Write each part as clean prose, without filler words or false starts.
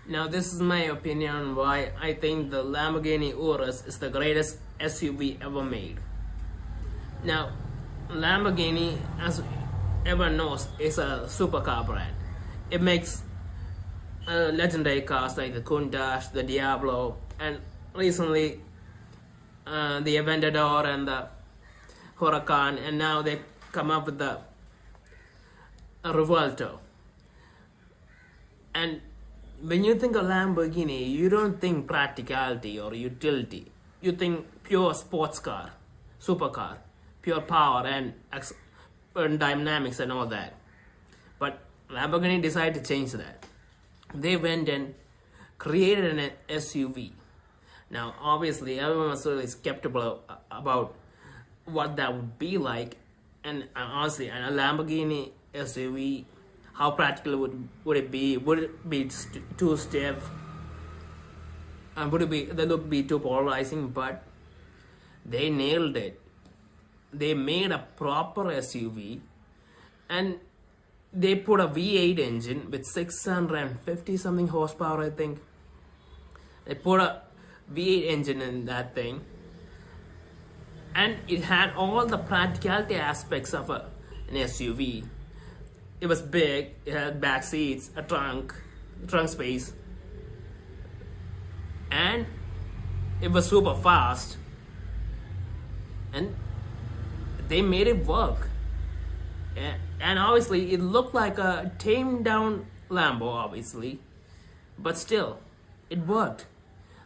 Now this is my opinion on why I think the Lamborghini Urus is the greatest SUV ever made. Now, Lamborghini, as everyone knows, is a supercar brand. It makes legendary cars like the Countach, the Diablo, and recently the Aventador and the Huracan, and now they come up with the Revuelto. And when you think of Lamborghini, you don't think practicality or utility. You think pure sports car, supercar, pure power and dynamics and all that. But Lamborghini decided to change that. They went and created an SUV. Now, obviously, everyone was really skeptical about what that would be like. And honestly, a Lamborghini SUV, how practical would it be? Would it be too stiff? And would the look be too polarizing? But they nailed it. They made a proper SUV, and they put a V8 engine with 650 something horsepower, I think. They put a V8 engine in that thing, and it had all the practicality aspects of an SUV. It was big, it had back seats, a trunk space, and it was super fast, and they made it work. And obviously it looked like a tamed down Lambo, obviously, but still it worked.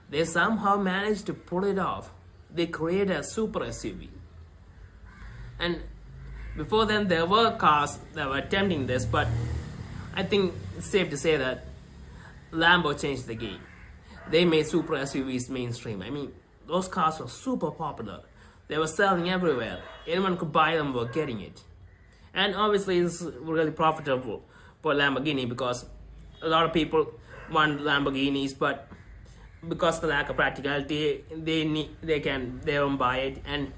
They somehow managed to pull it off. They created a super SUV. And before then there were cars that were attempting this, but I think it's safe to say that Lambo changed the game. They made super SUVs mainstream. I mean, those cars were super popular. They were selling everywhere. Anyone could buy them, were getting it. And obviously it's really profitable for Lamborghini because a lot of people want Lamborghinis, but because of the lack of practicality, they don't buy it, and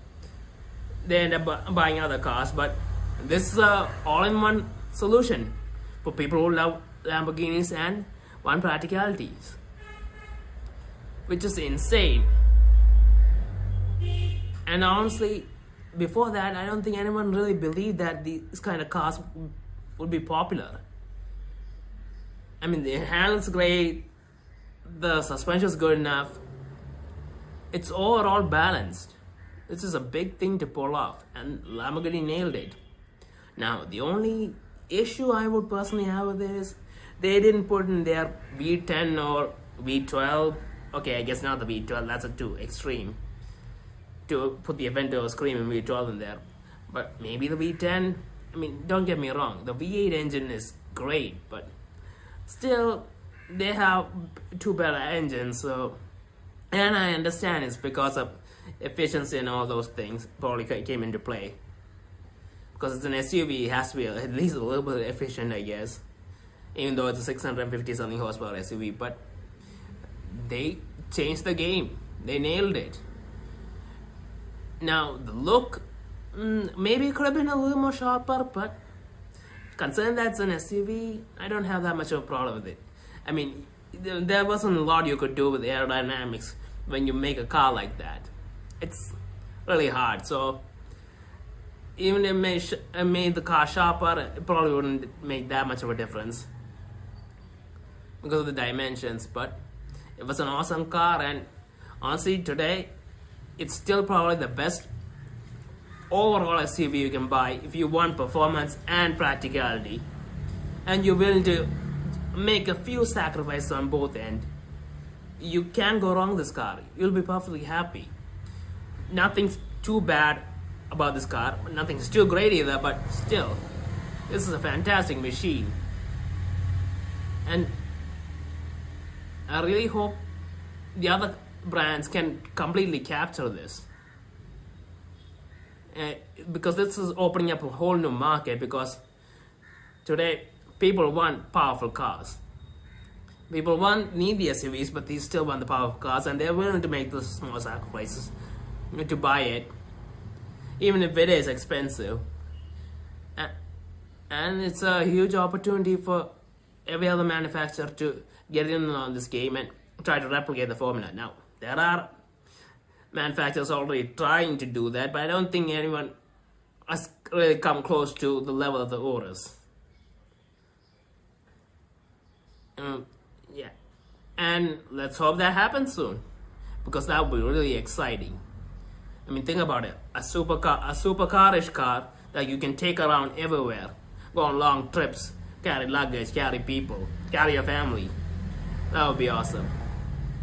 they end up buying other cars. But this is a all-in-one solution for people who love Lamborghinis and want practicalities, which is insane. And honestly, before that, I don't think anyone really believed that these kind of cars would be popular. I mean, the handle's great, the suspension's good enough, it's overall balanced. This is a big thing to pull off, and Lamborghini nailed it. Now, the only issue I would personally have with this, they didn't put in their V10 or V12. Okay, I guess not the V12, that's a too extreme to put the Aventador screaming V12 in there. But maybe the V10, I mean, don't get me wrong, the V8 engine is great, but still, they have two better engines, so, and I understand it's because of efficiency and all those things probably came into play. Because it's an SUV, it has to be at least a little bit efficient, I guess, even though it's a 650 something horsepower SUV. But they changed the game. They nailed it. Now the look, maybe it could have been a little more sharper, but considering that's an SUV, I don't have that much of a problem with it. I mean, there wasn't a lot you could do with aerodynamics when you make a car like that. It's really hard. So even if it made the car sharper, it probably wouldn't make that much of a difference because of the dimensions. But it was an awesome car, and honestly, today it's still probably the best overall SUV you can buy if you want performance and practicality, and you're willing to make a few sacrifices on both ends. You can't go wrong with this car. You'll be perfectly happy. Nothing's too bad about this car. Nothing's too great either, but still, this is a fantastic machine. And I really hope the other brands can completely capture this. Because this is opening up a whole new market, because today people want powerful cars. People need the SUVs, but they still want the powerful cars, and they're willing to make those small sacrifices to buy it, even if it is expensive. And it's a huge opportunity for every other manufacturer to get in on this game and try to replicate the formula. Now, there are manufacturers already trying to do that, but I don't think anyone has really come close to the level of the Urus. Yeah, and let's hope that happens soon, because that would be really exciting. I mean, think about it: a supercarish car that you can take around everywhere, go on long trips, carry luggage, carry people, carry your family. That would be awesome.